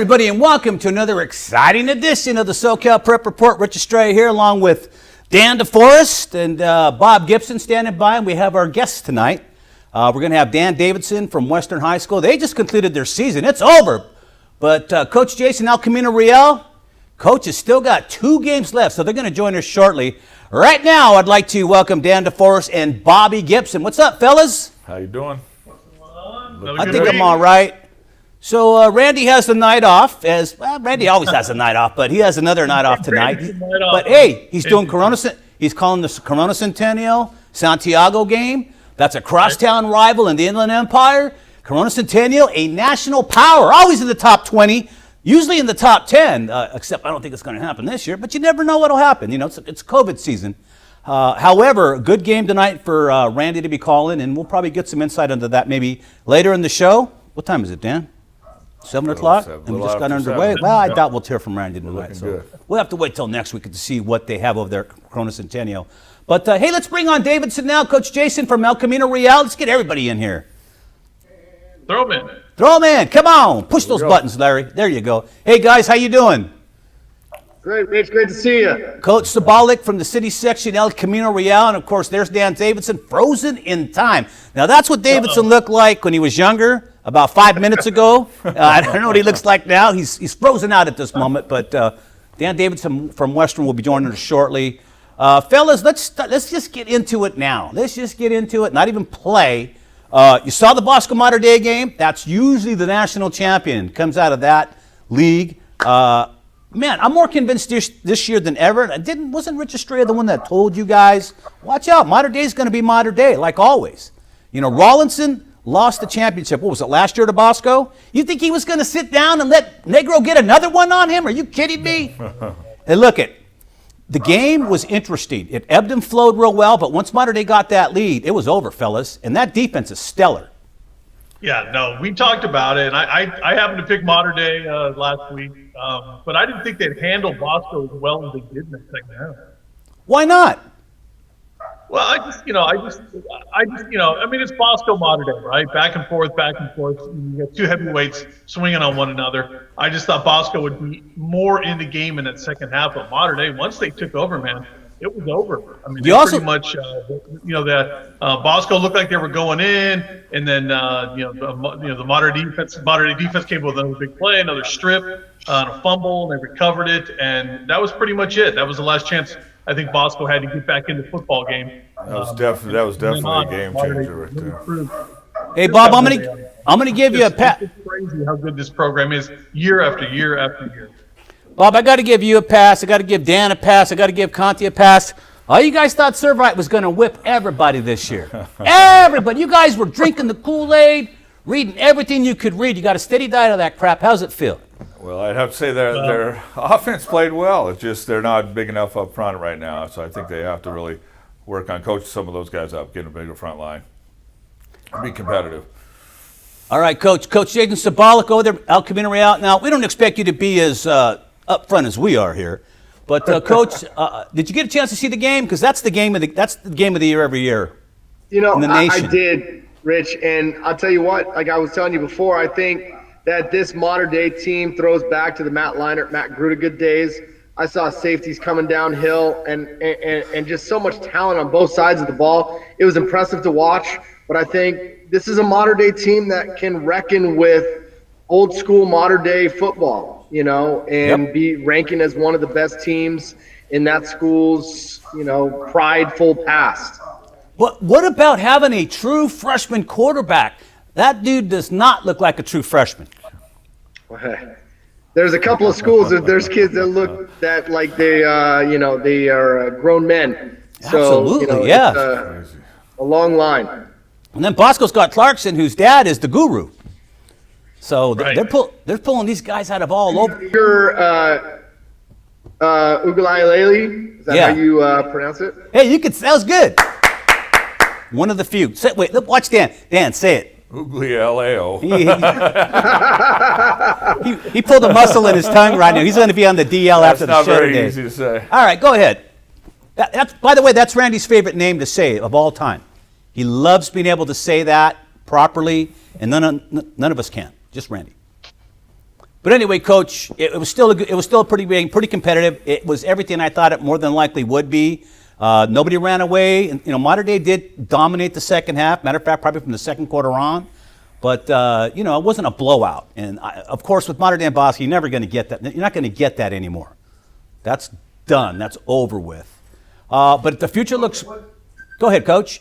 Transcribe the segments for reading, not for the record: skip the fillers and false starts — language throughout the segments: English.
everybody, and welcome to another exciting edition of the SoCal Prep Report. Rich Estrella here, along with Dan DeForest and Bob Gibson standing by, and we have our guests tonight. We're going to have Dan Davidson from Western High School. They just completed their season. It's over. But Coach Jason Camino Real, Coach has still got 2 games left, so they're going to join us shortly. Right now, I'd like to welcome Dan DeForest and Bobby Gibson. What's up, fellas? How you doing? I think I'm all right. So Randy has the night off, Randy always has a night off, but he has another night off tonight. But hey, he's doing he's calling the Corona Centennial Santiago game. That's a crosstown rival in the Inland Empire. Corona Centennial, a national power, always in the top 20, usually in the top 10, except I don't think it's going to happen this year, but you never know what'll happen. You know, it's COVID season. However, a good game tonight for Randy to be calling, and we'll probably get some insight into that maybe later in the show. What time is it, Dan? 7 o'clock? And we just got underway? Well, I doubt we'll hear from Randy tonight. So we'll have to wait till next week to see what they have over there at Corona Centennial. But, hey, let's bring on Davidson now. Coach Jason from El Camino Real. Let's get everybody in here. Throw him in. Throw him in. Come on. Push those buttons, Larry. There you go. Hey, guys, how you doing? Great, Rich. Great to see you. Coach Sabolic from the city section, El Camino Real. And, of course, there's Dan Davidson, frozen in time. Now, that's what Davidson looked like when he was younger, about 5 minutes ago. I don't know what he looks like now. He's frozen out at this moment. But Dan Davidson from Western will be joining us shortly. Fellas, let's just get into it now. Let's just get into it, not even play. You saw the Bosco Mater Dei game. That's usually the national champion. Comes out of that league. Man, I'm more convinced this year than ever. Wasn't Rich Estrella the one that told you guys, watch out, Mater Dei is going to be Mater Dei, like always. You know, Rawlinson lost the championship. What was it, last year to Bosco? You think he was going to sit down and let Negro get another one on him? Are you kidding me? Hey, look it. The game was interesting. It ebbed and flowed real well, but once Mater Dei got that lead, it was over, fellas. And that defense is stellar. Yeah, no, we talked about it, and I happened to pick Mater Dei last week, but I didn't think they'd handle Bosco as well as they did in the second half. Why not? Well, I mean, it's Bosco Mater Dei, right? Back and forth. You got 2 heavyweights swinging on one another. I just thought Bosco would be more in the game in that second half. But Mater Dei, once they took over, man, it was over. I mean, pretty much, that Bosco looked like they were going in, and then the Mater Dei defense came with another big play, another strip, and a fumble, and they recovered it, and that was pretty much it. That was the last chance I think Bosco had to get back into the football game. That was definitely a game changer right there. Hey, Bob, I'm gonna give you a pat. It's crazy how good this program is year after year after year. Bob, I got to give you a pass. I got to give Dan a pass. I got to give Conti a pass. All you guys thought Servite was going to whip everybody this year. Everybody. You guys were drinking the Kool-Aid, reading everything you could read. You got a steady diet of that crap. How's it feel? Well, I'd have to say their offense played well. It's just they're not big enough up front right now, so I think they have to really work on coaching some of those guys up, getting a bigger front line, be competitive. All right, Coach Jason Sabolic over there, El Camino Real. Now, we don't expect you to be as up front as we are here, but Coach, did you get a chance to see the game? Because that's the game of the year every year. You know, in the nation. I did, Rich, and I'll tell you what. Like I was telling you before, I think that this Mater Dei team throws back to the Matt Leinart, Matt Gruda good days. I saw safeties coming downhill and just so much talent on both sides of the ball. It was impressive to watch, but I think this is a Mater Dei team that can reckon with old school Mater Dei football, you know, and be ranking as one of the best teams in that school's, prideful past. What about having a true freshman quarterback? That dude does not look like a true freshman. There's a couple of schools that there's kids that look that like they are grown men. Absolutely, yeah. It's a long line. And then Bosco's got Clarkson, whose dad is the guru. So they're pulling these guys out of all over. Ugalele, is that how you pronounce it? Hey, that was good. One of the few. Wait, watch Dan. Dan, say it. Ugaleo. He pulled a muscle in his tongue right now. He's going to be on the DL after the show today. That's not very easy to say. All right, go ahead. By the way, that's Randy's favorite name to say of all time. He loves being able to say that properly, and none of us can. Just Randy. But anyway, Coach, it was still a pretty competitive. It was everything I thought it more than likely would be. Nobody ran away. And, Mater Dei did dominate the second half. Matter of fact, probably from the second quarter on. But it wasn't a blowout. And of course, with Mater Dei and Bosco, you're never going to get that. You're not going to get that anymore. That's done. That's over with. But the future looks. Go ahead, Coach.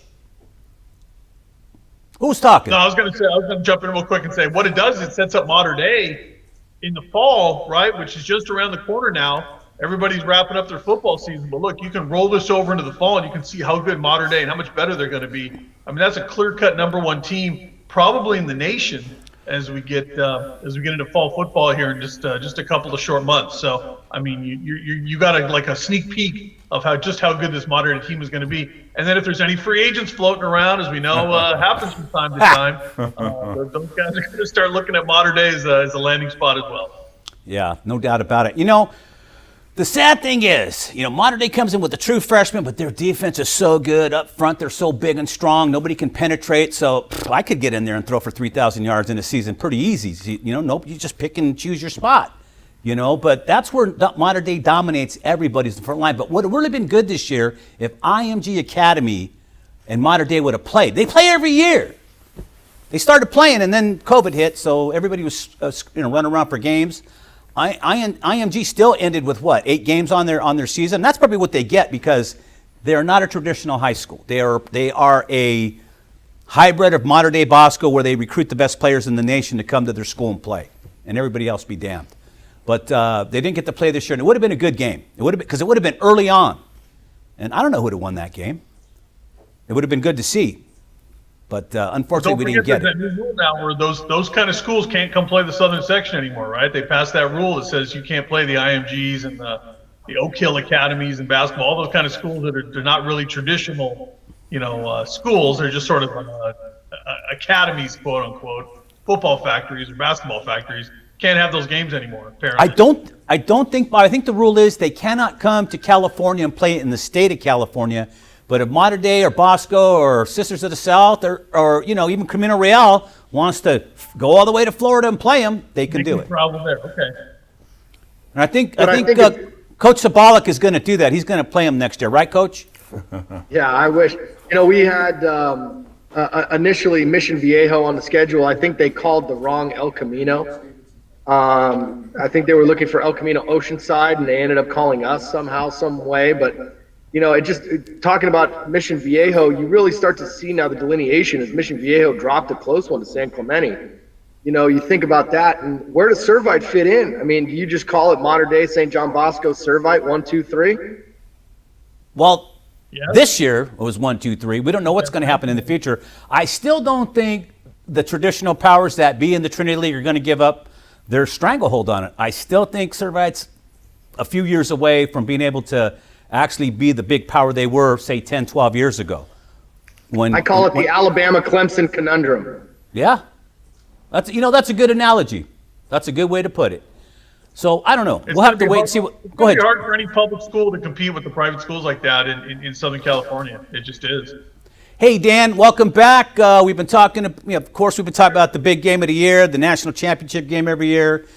Who's talking? No, I was going to jump in real quick and say what it does is it sets up Mater Dei in the fall, right, which is just around the corner now. Everybody's wrapping up their football season, but look, you can roll this over into the fall and you can see how good Mater Dei and how much better they're going to be. I mean, that's a clear-cut number one team probably in the nation as we get into fall football here in just a couple of short months. So, I mean, you got a sneak peek of how good this Mater Dei team is going to be. And then if there's any free agents floating around, as we know happens from time to time, those guys are going to start looking at Mater Dei as a landing spot as well. Yeah, no doubt about it. The sad thing is, Mater Dei comes in with a true freshman, but their defense is so good up front. They're so big and strong. Nobody can penetrate. So I could get in there and throw for 3,000 yards in a season pretty easy. Nope, you just pick and choose your spot. But that's where Mater Dei dominates everybody's in the front line. But what would really been good this year if IMG Academy and Mater Dei would have played. They play every year. They started playing, and then COVID hit, so everybody was running around for games. IMG still ended with 8 games on their season. That's probably what they get because they are not a traditional high school. They are a hybrid of Mater Dei Bosco where they recruit the best players in the nation to come to their school and play, and everybody else be damned. But they didn't get to play this year, and it would have been a good game. It would have been because it would have been early on, and I don't know who would have won that game. It would have been good to see. But unfortunately, we didn't get it. Don't forget that new rule now where those kind of schools can't come play the Southern Section anymore, right? They passed that rule that says you can't play the IMGs and the Oak Hill Academies and basketball, all those kind of schools that they're not really traditional, schools. They're just sort of academies, quote unquote, football factories or basketball factories. Can't have those games anymore, apparently. I think the rule is they cannot come to California and play in the state of California. But if Mater Dei or Bosco or Sisters of the South or even Camino Real wants to go all the way to Florida and play them, they can do it. Problem there, okay. And I think Coach Sabolic is going to do that. He's going to play them next year, right, Coach? Yeah, I wish. We had initially Mission Viejo on the schedule. I think they called the wrong El Camino. I think they were looking for El Camino Oceanside, and they ended up calling us somehow, some way, but. Talking about Mission Viejo, you really start to see now the delineation as Mission Viejo dropped a close one to San Clemente. You think about that, and where does Servite fit in? I mean, do you just call it Mater Dei, St. John Bosco, Servite, 1, 2, 3? Well, This year it was 1, 2, 3. We don't know what's going to happen in the future. I still don't think the traditional powers that be in the Trinity League are going to give up their stranglehold on it. I still think Servite's a few years away from being able to actually be the big power they were, say, 10, 12 years ago. I call it the Alabama-Clemson conundrum. Yeah. That's a good analogy. That's a good way to put it. So, I don't know. We'll have to wait and see what... Go ahead. It's hard for any public school to compete with the private schools like that in Southern California. It just is. Hey, Dan, welcome back. We've been talking, of course, about the big game of the year, the national championship game every year.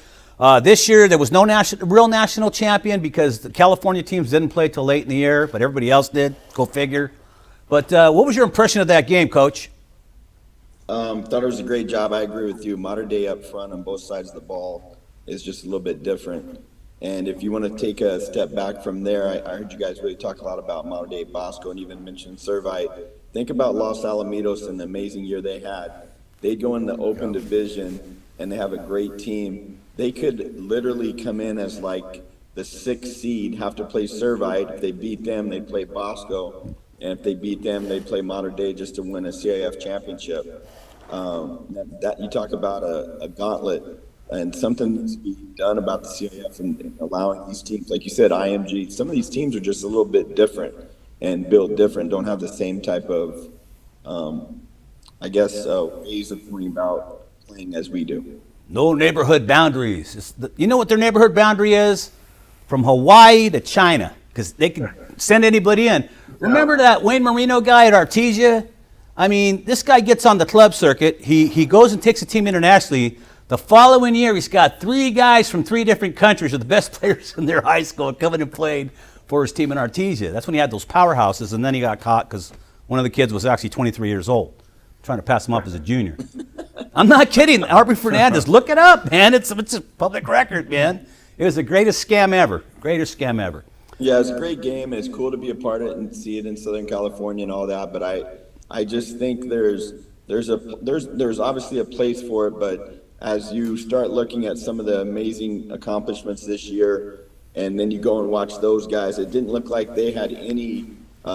This year, there was no real national champion because the California teams didn't play till late in the year, but everybody else did. Go figure. But what was your impression of that game, Coach? Thought it was a great job. I agree with you. Mater Dei up front on both sides of the ball is just a little bit different. And if you want to take a step back from there, I heard you guys really talk a lot about Mater Dei Bosco and even mentioned Servite. Think about Los Alamitos and the amazing year they had. They go in the open division and they have a great team. They could literally come in as like the 6th seed, have to play Servite. If they beat them, they play Bosco. And if they beat them, they play Mater Dei just to win a CIF championship. That you talk about a gauntlet, and something needs to be done about the CIF and allowing these teams, like you said, IMG. Some of these teams are just a little bit different and built different, don't have the same type of, ways of going about playing as we do. No neighborhood boundaries. You know what their neighborhood boundary is? From Hawaii to China, because they can send anybody in. Remember that Wayne Marino guy at Artesia? I mean, this guy gets on the club circuit. He goes and takes a team internationally. The following year, he's got 3 guys from 3 different countries, are the best players in their high school, coming and played for his team in Artesia. That's when he had those powerhouses, and then he got caught because one of the kids was actually 23 years old, trying to pass him up as a junior. I'm not kidding. Aubrey Fernandez, look it up, man. It's a public record, man. It was the greatest scam ever. Greatest scam ever. Yeah, it's a great game, and it's cool to be a part of it and see it in Southern California and all that. But I just think there's obviously a place for it. But as you start looking at some of the amazing accomplishments this year, and then you go and watch those guys, it didn't look like they had any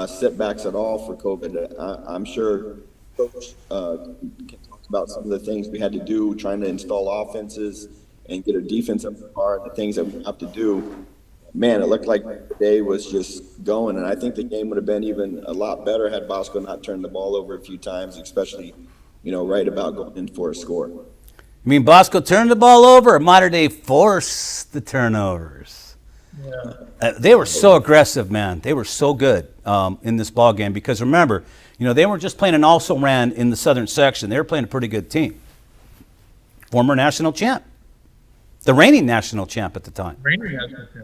setbacks at all for COVID. I'm sure Coach can talk about some of the things we had to do trying to install offenses and get a defense up to par, the things that we have to do. Man, it looked like the day was just going, and I think the game would have been even a lot better had Bosco not turned the ball over a few times, especially, right about going in for a score. You mean Bosco turned the ball over, or Mater Dei forced the turnovers? Yeah. They were so aggressive, man. They were so good in this ball game because remember, they weren't just playing an also-ran in the southern section. They were playing a pretty good team. Former national champ. The reigning national champ at the time.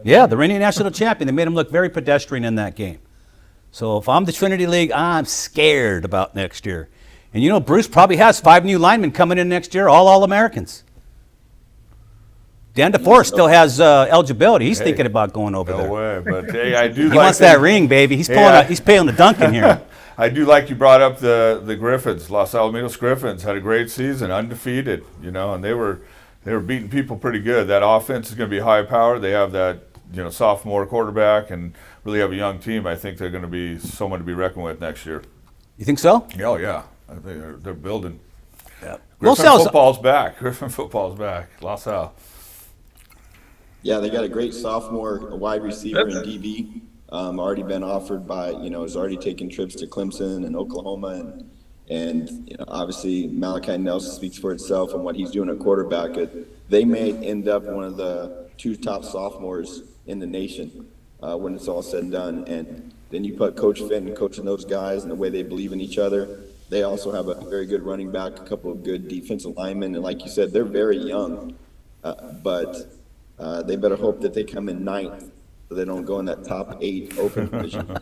Yeah, the reigning national champion. They made him look very pedestrian in that game. So if I'm the Trinity League, I'm scared about next year. And Bruce probably has 5 new linemen coming in next year, all All-Americans. Dan DeForest still has eligibility. He's thinking about going over there. No way, but hey, I do. He wants that ring, baby. He's paying the Duncan here. I do like you brought up the Griffins. Los Alamitos Griffins had a great season, undefeated. And they were beating people pretty good. That offense is going to be high powered. They have that sophomore quarterback and really have a young team. I think they're going to be someone to be reckoned with next year. You think so? Oh yeah, I think they're building. Yeah. Griffin football's back. Griffin football's back. Los Al. Yeah, they got a great sophomore wide receiver in DB. Already been offered by, has already taken trips to Clemson and Oklahoma, and obviously Malachi Nelson speaks for itself and what he's doing at quarterback. They may end up one of the 2 top sophomores in the nation when it's all said and done. And then you put Coach Fenton coaching those guys and the way they believe in each other. They also have a very good running back, a couple of good defensive linemen, and like you said, they're very young, but they better hope that they come in 9th so they don't go in that top 8 open position.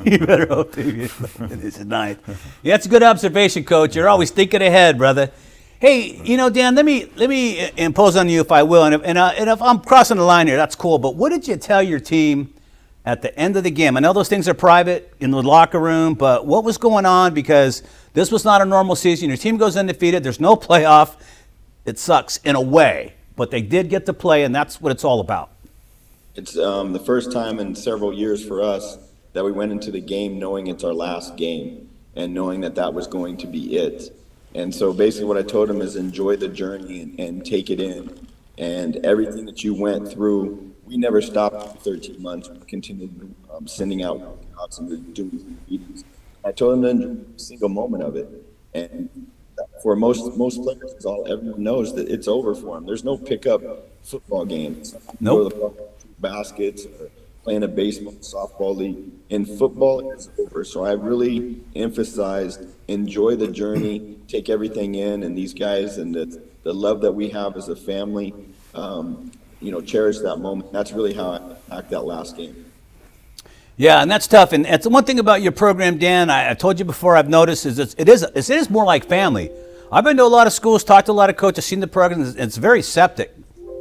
You better hope they get this is 9th. Yeah, that's a good observation, Coach. You're always thinking ahead, brother. Hey, Dan, let me impose on you if I will, and if I'm crossing the line here, that's cool. But what did you tell your team at the end of the game? I know those things are private in the locker room, but what was going on? Because this was not a normal season. Your team goes undefeated. There's no playoff. It sucks in a way. But they did get to play, and that's what it's all about. It's the first time in several years for us that we went into the game knowing it's our last game and knowing that was going to be it. And so basically what I told them is enjoy the journey and take it in. And everything that you went through, we never stopped for 13 months. We continued sending out workouts and doing meetings. I told them to enjoy every single moment of it. And for most players, everyone knows that it's over for them. There's no pickup football games. Nope. Baskets or playing a baseball, softball league. In football, it's over. So I really emphasized enjoy the journey, take everything in, and these guys and the love that we have as a family, cherish that moment. That's really how I act that last game. Yeah, and that's tough. And it's one thing about your program, Dan, I told you before, I've noticed is it is more like family. I've been to a lot of schools, talked to a lot of coaches, seen the program. It's very septic,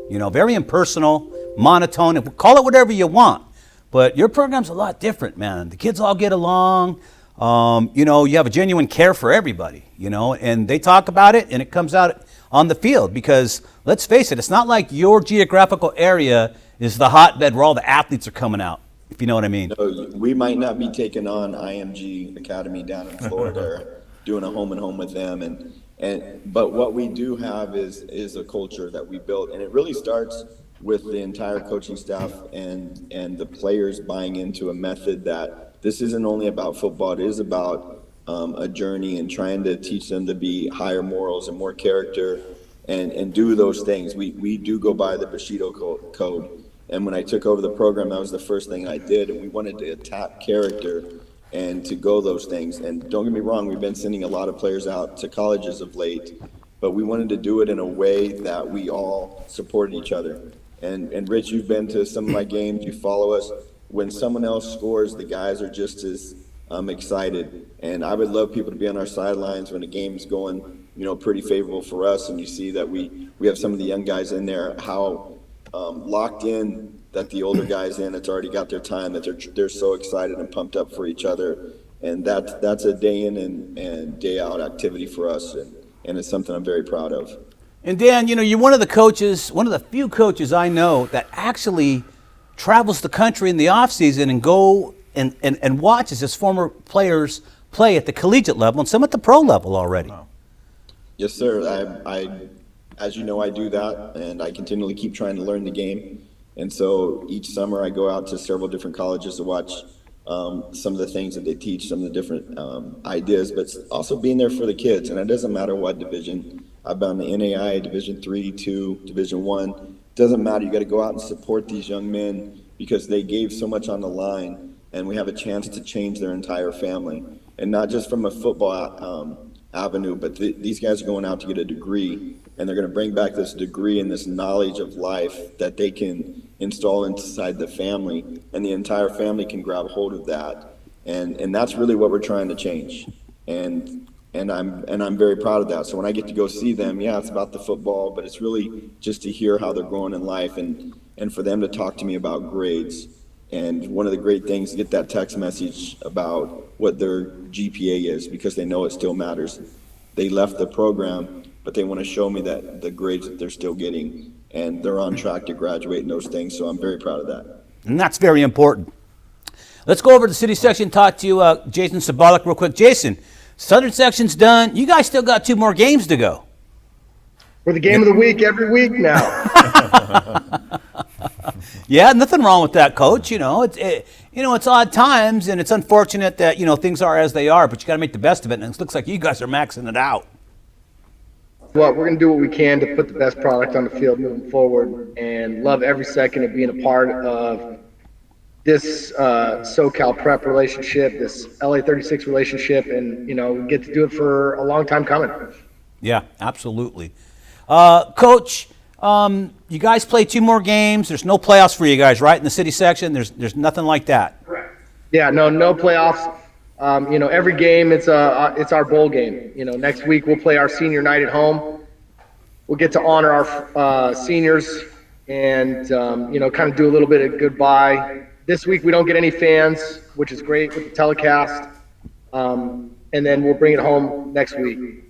very impersonal, monotone. Call it whatever you want. But your program's a lot different, man. The kids all get along. You have a genuine care for everybody, and they talk about it and it comes out on the field because let's face it, it's not like your geographical area is the hotbed where all the athletes are coming out. If you know what I mean. So we might not be taking on IMG Academy down in Florida or doing a home and home with them, but what we do have is a culture that we built, and it really starts with the entire coaching staff and the players buying into a method that this isn't only about football, it is about a journey and trying to teach them to be higher morals and more character and do those things. We do go by the Bushido code. And when I took over the program, that was the first thing I did. And we wanted to attack character and to go those things. And don't get me wrong, we've been sending a lot of players out to colleges of late. but we wanted to do it in a way that we all supported each other. And Rich, you've been to some of my games, you follow us. When someone else scores, the guys are just as excited. And I would love people to be on our sidelines when a game's going, pretty favorable for us, and you see that we have some of the young guys in there, how locked in that the older guys in, it's already got their time, that they're so excited and pumped up for each other. And that's a day in and day out activity for us, and it's something I'm very proud of. And Dan, you're one of the few coaches I know that actually travels the country in the off season and go and watches his former players play at the collegiate level and some at the pro level already. Wow. Yes, sir. I as you know, I do that, and I continually keep trying to learn the game. And so each summer I go out to several different colleges to watch some of the things that they teach, some of the different ideas, but also being there for the kids. And it doesn't matter what division. I've been in the NAI, Division 3, 2, Division 1. It doesn't matter. You got to go out and support these young men because they gave so much on the line, and we have a chance to change their entire family. And not just from a football avenue, but these guys are going out to get a degree, and they're going to bring back this degree and this knowledge of life that they can install inside the family, and the entire family can grab hold of that. And that's really what we're trying to change. And I'm very proud of that. So when I get to go see them, yeah, it's about the football, but it's really just to hear how they're growing in life and for them to talk to me about grades. And one of the great things is get that text message about what their GPA is, because they know it still matters. They left the program, but they want to show me that the grades that they're still getting, and they're on track to graduate and those things. So I'm very proud of that. And that's very important. Let's go over to the city section and talk to Jason Sabolic real quick. Jason, Southern section's done. You guys still got 2 more games to go. We're the game of the week every week now. Yeah, nothing wrong with that, Coach. It's odd times, and it's unfortunate that things are as they are. But you got to make the best of it, and it looks like you guys are maxing it out. Well, we're going to do what we can to put the best product on the field moving forward, and love every second of being a part of this SoCal prep relationship, this LA 36 relationship, and we get to do it for a long time coming. Yeah, absolutely. Coach, you guys play 2 more games. There's no playoffs for you guys, right? In the city section, there's nothing like that. Yeah, no playoffs. Every game it's our bowl game. Next week we'll play our senior night at home. We'll get to honor our seniors and kind of do a little bit of goodbye. This week we don't get any fans, which is great with the telecast. And then we'll bring it home next week.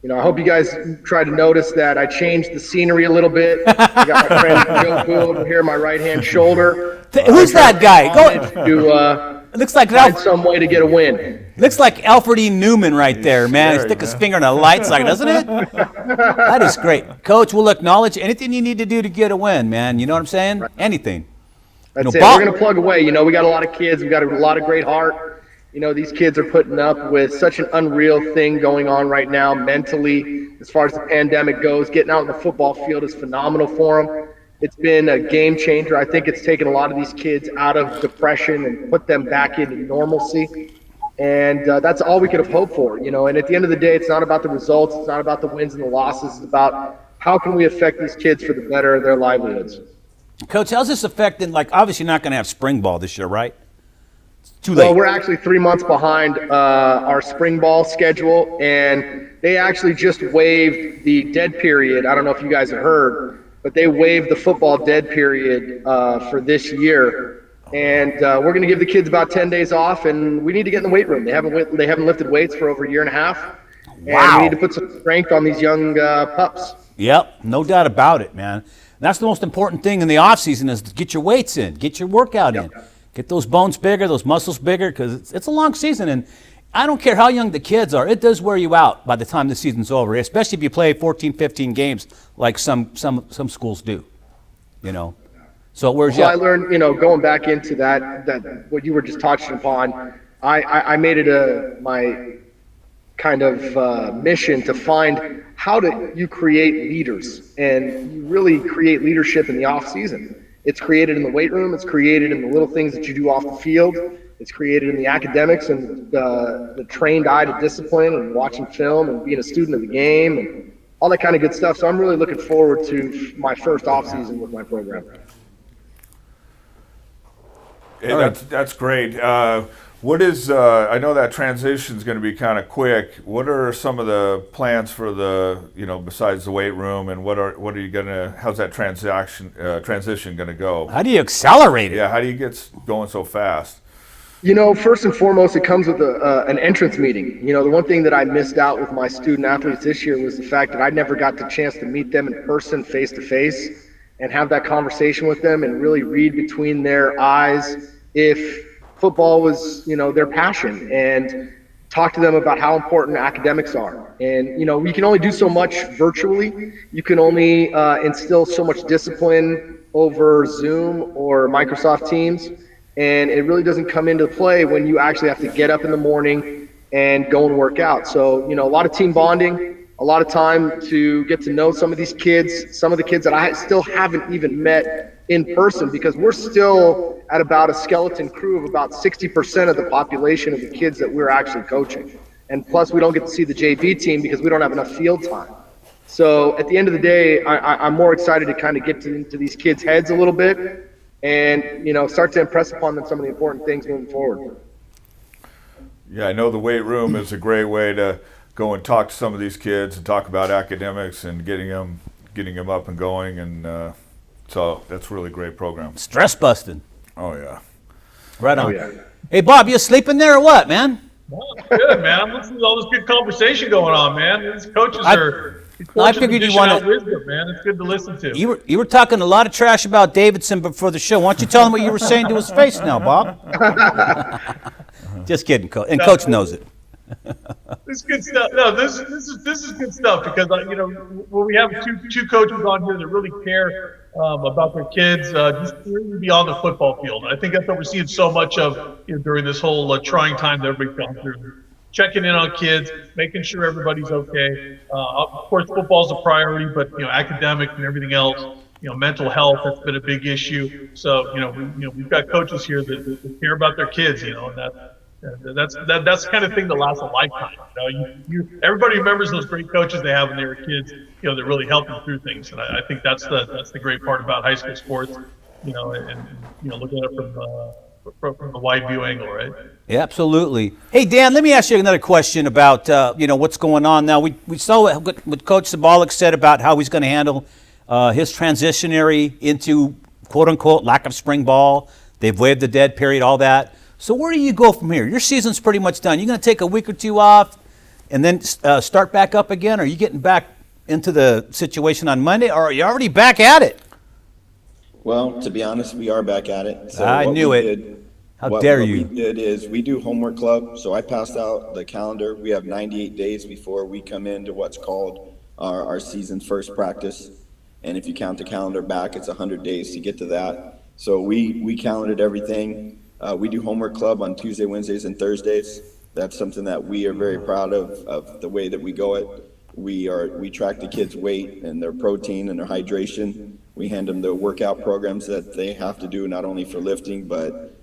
I hope you guys try to notice that I changed the scenery a little bit. I got my friend Joe Poole over here on my right-hand shoulder. Who's that guy? It looks like find some way to get a win. Looks like Alfred E. Newman right there, man. He stick his finger in a light socket, doesn't it? That is great. Coach, we'll acknowledge anything you need to do to get a win, man. You know what I'm saying? Right. Anything. That's it. We're going to plug away. We got a lot of kids. We got a lot of great heart. These kids are putting up with such an unreal thing going on right now mentally as far as the pandemic goes. Getting out in the football field is phenomenal for them. It's been a game changer. I think it's taken a lot of these kids out of depression and put them back into normalcy. And that's all we could have hoped for, And at the end of the day, it's not about the results. It's not about the wins and the losses. It's about how can we affect these kids for the better of their livelihoods. Coach, how's this affecting, obviously you're not going to have spring ball this year, right? Too late. Well, we're actually 3 months behind our spring ball schedule, and they actually just waived the dead period. I don't know if you guys have heard, but they waived the football dead period for this year. And we're going to give the kids about 10 days off, and we need to get in the weight room. They haven't lifted weights for over a year and a half. Wow. And we need to put some strength on these young pups. Yep, no doubt about it, man. That's the most important thing in the off season is to get your weights in, get your workout in. Get those bones bigger, those muscles bigger, because it's a long season. And I don't care how young the kids are, it does wear you out by the time the season's over, especially if you play 14, 15 games like some schools do, So it wears you out. I learned, going back into that what you were just touching upon, I made it my kind of mission to find how do you create leaders, and you really create leadership in the off season. It's created in the weight room. It's created in the little things that you do off the field. It's created in the academics and the trained eye to discipline and watching film and being a student of the game. And all that kind of good stuff. So I'm really looking forward to my first off season with my program. Hey, that's great. What is, I know that transition is going to be kind of quick. What are some of the plans for besides the weight room, and what are you going to, how's that transition going to go? How do you accelerate it? Yeah, how do you get going so fast? First and foremost, it comes with an entrance meeting. The one thing that I missed out with my student athletes this year was the fact that I never got the chance to meet them in person, face to face, and have that conversation with them and really read between their eyes if football was, their passion, and talk to them about how important academics are. And, we can only do so much virtually. You can only instill so much discipline over Zoom or Microsoft Teams. And it really doesn't come into play when you actually have to get up in the morning and go and work out. So, a lot of team bonding, a lot of time to get to know some of these kids, some of the kids that I still haven't even met in person, because we're still at about a skeleton crew of about 60% of the population of the kids that we're actually coaching. And plus, we don't get to see the JV team because we don't have enough field time. So at the end of the day, I'm more excited to kind of get into these kids' heads a little bit and, start to impress upon them some of the important things moving forward. Yeah, I know the weight room is a great way to go and talk to some of these kids and talk about academics and getting them up and going, and so that's a really great program. Stress busting. Oh yeah. Right on. Oh, yeah. Hey, Bob, you sleeping there or what, man? No, good, man. I'm listening to all this good conversation going on, man. These coaches I figured you want wanted- wisdom, man. It's good to listen to. You were talking a lot of trash about Davidson before the show. Why don't you tell him what you were saying to his face now, Bob? Just kidding, Coach. And Coach knows it. This is good stuff. No, this is good stuff, because when we have two coaches on here that really care about their kids, just really be on the football field. I think that's what we're seeing so much of during this whole trying time that everybody's gone through. Checking in on kids, making sure everybody's okay. Of course, football's a priority, but academic and everything else. Mental health, that's been a big issue. So we've got coaches here that care about their kids. And that's the kind of thing that lasts a lifetime. Everybody remembers those great coaches they have when they were kids. That really helped them through things. And I think that's the great part about high school sports. And looking at it from the wide view angle, right? Yeah, absolutely. Hey, Dan, let me ask you another question about what's going on now. We saw what Coach Sabolic said about how he's going to handle his transitionary into quote unquote lack of spring ball. They've waived the dead period, all that. So where do you go from here? Your season's pretty much done. You're going to take a week or two off and then start back up again? Or are you getting back into the situation on Monday, or are you already back at it? Well, to be honest, we are back at it. So I knew it. How dare you? What we did is we do homework club. So I passed out the calendar. We have 98 days before we come into what's called our season's first practice. And if you count the calendar back, it's 100 days to get to that. So we calendared everything. We do homework club on Tuesday, Wednesdays, and Thursdays. That's something that we are very proud of the way that we go it. We track the kids' weight and their protein and their hydration. We hand them the workout programs that they have to do, not only for lifting, but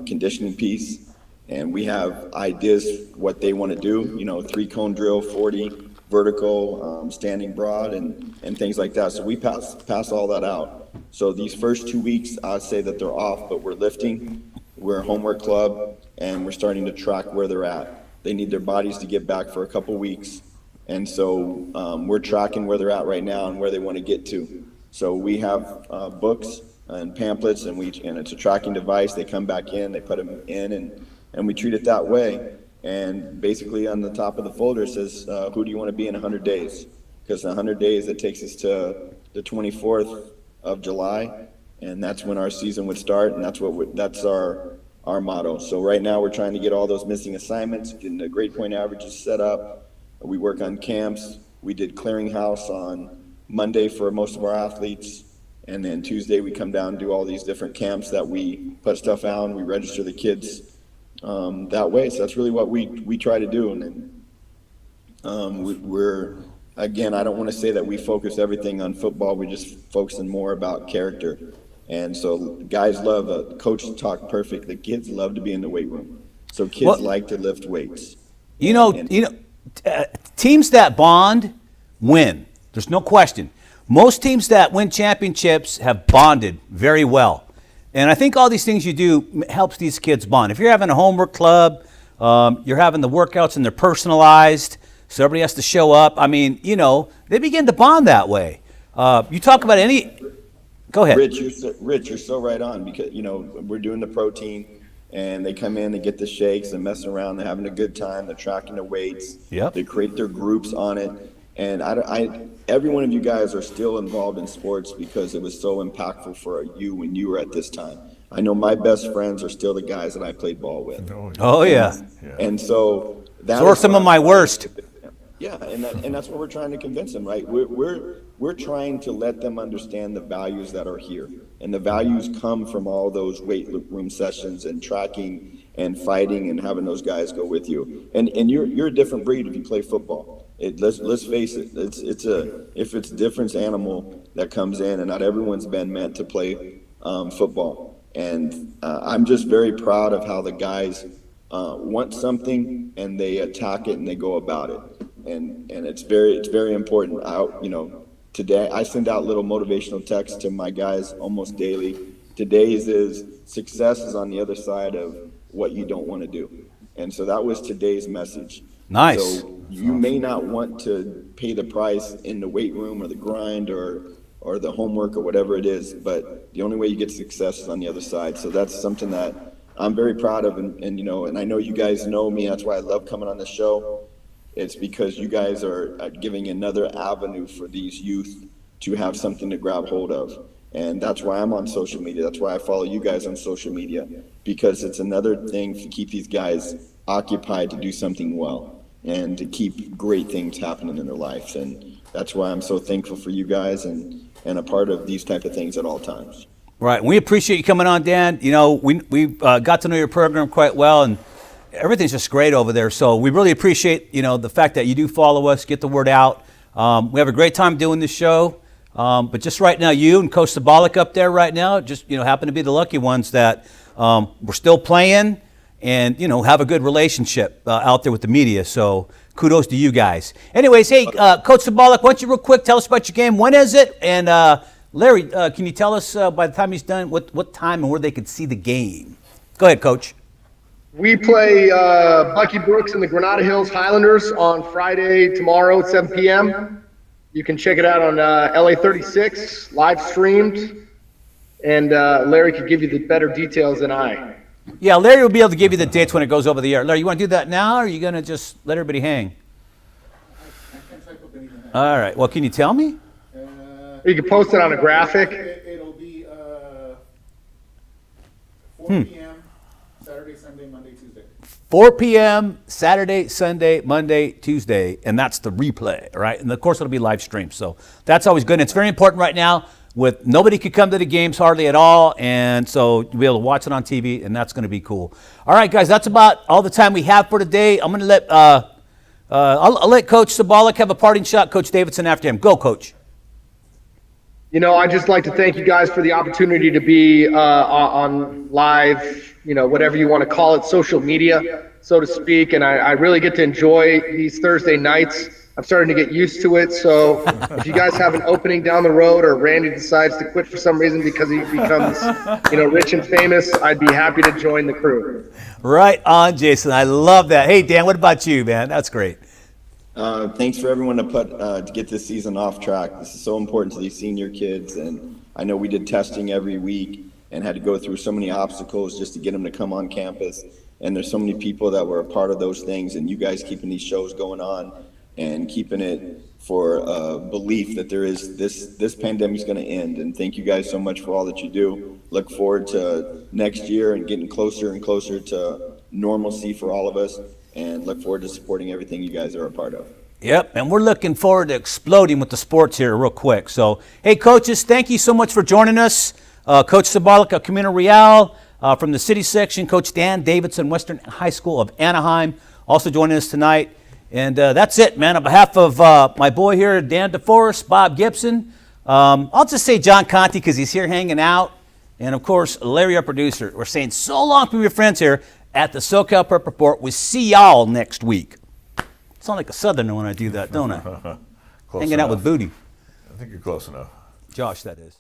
conditioning piece. And we have ideas what they want to do, 3-cone drill, 40, vertical, standing broad, and things like that. So we pass all that out. So these first 2 weeks, I'd say that they're off, but we're lifting. We're a homework club, and we're starting to track where they're at. They need their bodies to get back for a couple weeks, and so we're tracking where they're at right now and where they want to get to. So we have books and pamphlets, and it's a tracking device. They come back in, they put them in, and we treat it that way. And basically on the top of the folder says, who do you want to be in 100 days? Because in 100 days, it takes us to the 24th of July. And that's when our season would start, and that's our motto. So right now we're trying to get all those missing assignments, getting the grade point averages set up. We work on camps. We did clearinghouse on Monday for most of our athletes, and then Tuesday we come down and do all these different camps that we put stuff out and we register the kids that way. So that's really what we try to do. And then we're again, I don't want to say that we focus everything on football. We just focusing more about character. And so guys love a coach to talk perfect. The kids love to be in the weight room. So kids like to lift weights. Teams that bond win. There's no question. Most teams that win championships have bonded very well. And I think all these things you do helps these kids bond. If you're having a homework club, you're having the workouts and they're personalized, so everybody has to show up. I mean, you know, they begin to bond that way. You talk about any. Go ahead. Rich, you're so right on, because, you know, we're doing the protein and they come in, they get the shakes and messing around, they're having a good time, they're tracking the weights. Yep. They create their groups on it. And every one of you guys are still involved in sports because it was so impactful for you when you were at this time. I know my best friends are still the guys that I played ball with. Oh, yeah. And so So are some of my worst. Yeah, and that's what we're trying to convince them, right? We're trying to let them understand the values that are here, and the values come from all those weight room sessions and tracking and fighting and having those guys go with you. And you're a different breed if you play football. Let's face it, if it's a different animal that comes in, and not everyone's been meant to play football. And I'm just very proud of how the guys want something and they attack it and they go about it. And it's very important. Today I send out little motivational texts to my guys almost daily. Today's is success is on the other side of what you don't want to do. And so that was today's message. Nice. So you may not want to pay the price in the weight room or the grind or the homework or whatever it is, but the only way you get success is on the other side. So that's something that I'm very proud of, and I know you guys know me. That's why I love coming on the show. It's because you guys are giving another avenue for these youth to have something to grab hold of. And that's why I'm on social media. That's why I follow you guys on social media, because it's another thing to keep these guys occupied to do something well and to keep great things happening in their lives. And that's why I'm so thankful for you guys and a part of these type of things at all times. Right. We appreciate you coming on, Dan. You know, we've got to know your program quite well, and everything's just great over there. So we really appreciate, the fact that you do follow us, get the word out. We have a great time doing this show. But just right now, you and Coach Sabolic up there right now, just, happen to be the lucky ones that we're still playing and, have a good relationship out there with the media. So kudos to you guys. Anyways, hey, Coach Sabolic, why don't you real quick tell us about your game? When is it? And Larry, can you tell us by the time he's done what time and where they could see the game? Go ahead, Coach. We play Bucky Brooks and the Granada Hills Highlanders on Friday tomorrow at 7 p.m. You can check it out on LA 36, live streamed, and Larry could give you the better details than I. Yeah, Larry will be able to give you the dates when it goes over the air. Larry, you want to do that now, or are you going to just let everybody hang? All right. Well, can you tell me? You can post it on a graphic. It'll be 4 p.m. Saturday, Sunday, Monday, Tuesday. 4 p.m. Saturday, Sunday, Monday, Tuesday, and that's the replay, right? And of course, it'll be live streamed, so that's always good. And it's very important right now. With nobody could come to the games hardly at all, and so you'll be able to watch it on TV, and that's going to be cool. All right, guys, that's about all the time we have for today. I'm going to let I'll let Coach Sabolic have a parting shot. Coach Davidson after him. Go, Coach. I'd just like to thank you guys for the opportunity to be on live, whatever you want to call it, social media, so to speak. And I really get to enjoy these Thursday nights. I'm starting to get used to it. So if you guys have an opening down the road, or Randy decides to quit for some reason because he becomes, rich and famous, I'd be happy to join the crew. Right on, Jason. I love that. Hey, Dan, what about you, man? That's great. Thanks for everyone to get this season off track. This is so important to these senior kids, and I know we did testing every week and had to go through so many obstacles just to get them to come on campus. And there's so many people that were a part of those things, and you guys keeping these shows going on and keeping it for belief that there is this pandemic's going to end. And thank you guys so much for all that you do. Look forward to next year and getting closer and closer to normalcy for all of us, and look forward to supporting everything you guys are a part of. Yep, and we're looking forward to exploding with the sports here real quick. So, hey, coaches, thank you so much for joining us. Coach Sabolic of Camino Real, from the city section, Coach Dan Davidson, Western High School of Anaheim, also joining us tonight. And that's it, man. On behalf of my boy here, Dan DeForest, Bob Gibson, I'll just say John Conti because he's here hanging out. And, of course, Larry, our producer. We're saying so long to your friends here at the SoCal Prep Report. We see y'all next week. Sound like a Southerner when I do that, don't I? Close hanging out enough. with Booty. I think you're close enough. Josh, that is.